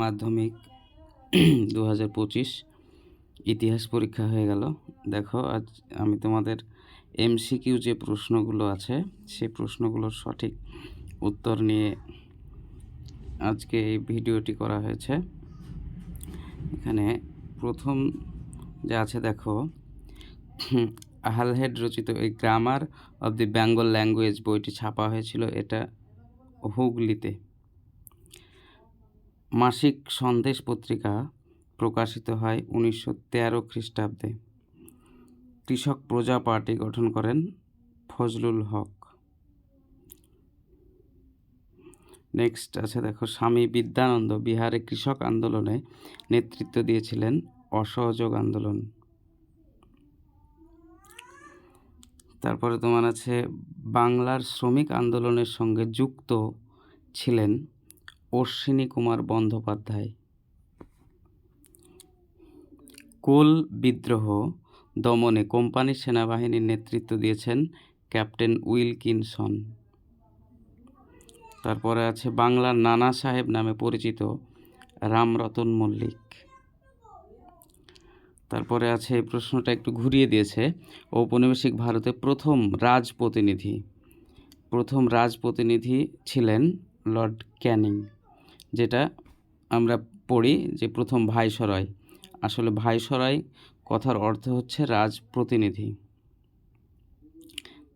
মাধ্যমিক 2025 ইতিহাস পরীক্ষা হয়ে গেল। দেখো, আজ আমি তোমাদের এমসিকিউ যে প্রশ্নগুলো আছে সেই প্রশ্নগুলোর সঠিক উত্তর নিয়ে আজকে এই ভিডিওটি করা হয়েছে। এখানে প্রথম যে আছে দেখো, হালহেড রচিত এই grammar of the Bengal language বইটি ছাপা হয়েছিল এটা হুগলিতে। মাসিক সন্দেশ পত্রিকা প্রকাশিত হয় 1913 খ্রিস্টাব্দে। কৃষক প্রজা পার্টি গঠন করেন ফজলুল হক। নেক্সট আছে দেখো, স্বামী বিদ্যানন্দ বিহারে কৃষক আন্দোলনে নেতৃত্ব দিয়েছিলেন অসহযোগ আন্দোলন। তারপরে তোমার আছে বাংলার শ্রমিক আন্দোলনের সঙ্গে যুক্ত ছিলেন অশ্বিনী কুমার বন্দ্যোপাধ্যায়। কোল বিদ্রোহ দমনে কোম্পানি সেনাবাহিনীর নেতৃত্ব দিয়েছেন ক্যাপ্টেন উইলকিনসন। তারপরে আছে বাংলার নানা সাহেব নামে পরিচিত রামরতন মল্লিক। তারপরে আছে এই প্রশ্নটা একটু ঘুরিয়ে দিয়েছে, ঔপনিবেশিক ভারতে প্রথম রাজপ্রতিনিধি ছিলেন লর্ড ক্যানিং। যেটা আমরা পড়ি যে প্রথম ভাইসরয়, আসলে ভাইসরয় কথার অর্থ হচ্ছে রাজপ্রতিনিধি।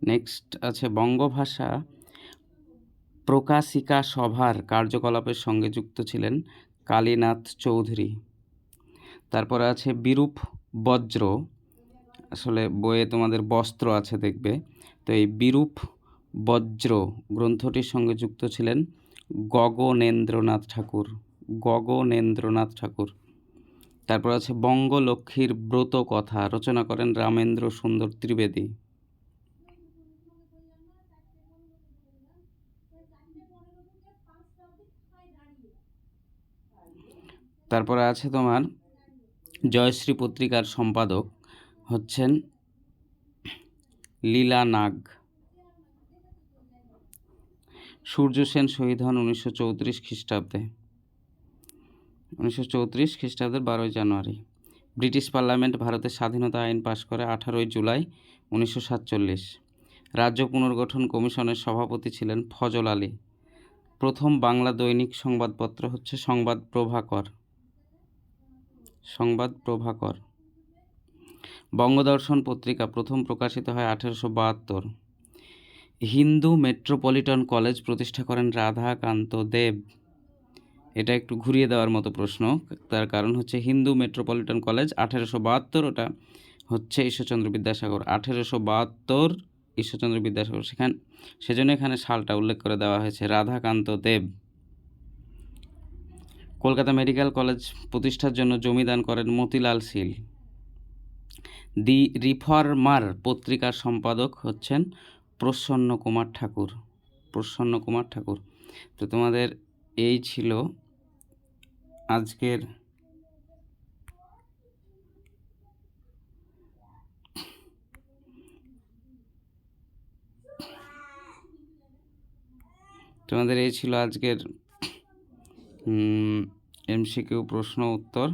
নেক্সট আছে বঙ্গভাষা প্রকাশিকা সভার কার্যকলাপের সঙ্গে যুক্ত ছিলেন কালীনাথ চৌধুরী। তারপরে আছে বিরূপ বজ্র, আসলে বইয়ে তোমাদের বস্ত্র আছে দেখবে, তো এই বিরূপ বজ্র গ্রন্থটির সঙ্গে যুক্ত ছিলেন গগনেন্দ্রনাথ ঠাকুর। তারপর আছে বঙ্গলক্ষ্মীর ব্রত কথা রচনা করেন রামেন্দ্র সুন্দর ত্রিবেদী। তারপরে আছে তোমার জয়শ্রী পত্রিকার সম্পাদক হচ্ছেন লীলা নাগ। সূর্য সেন শহীদ হন 1934 খ্রিস্টাব্দে। 1934 খ্রিস্টাব্দের 12 জানুয়ারি। ব্রিটিশ পার্লামেন্ট ভারতের স্বাধীনতা আইন পাশ করে 18 জুলাই 1947। রাজ্য পুনর্গঠন কমিশনের সভাপতি ছিলেন ফজল আলী। প্রথম বাংলা দৈনিক সংবাদপত্র হচ্ছে সংবাদ প্রভাকর। বঙ্গদর্শন পত্রিকা প্রথম প্রকাশিত হয় 1872। হিন্দু মেট্রোপলিটন কলেজ প্রতিষ্ঠা করেন রাধাকান্ত দেব। এটা একটু ঘুরিয়ে দেওয়ার মতো প্রশ্ন, তার কারণ হচ্ছে হিন্দু মেট্রোপলিটন কলেজ 1872, ওটা হচ্ছে ঈশ্বরচন্দ্র বিদ্যাসাগর। 1872 ঈশ্বরচন্দ্র বিদ্যাসাগর, সেজন্য এখানে সালটা উল্লেখ করে দেওয়া হয়েছে রাধাকান্ত দেব। কলকাতা মেডিকেল কলেজ প্রতিষ্ঠার জন্য জমি দান করেন মতিলাল শীল। দি রিফর্মার পত্রিকার সম্পাদক হচ্ছেন প্রসন্ন কুমার ঠাকুর। তো তোমাদের এই ছিল আজকের এমসিকিউ প্রশ্ন উত্তর।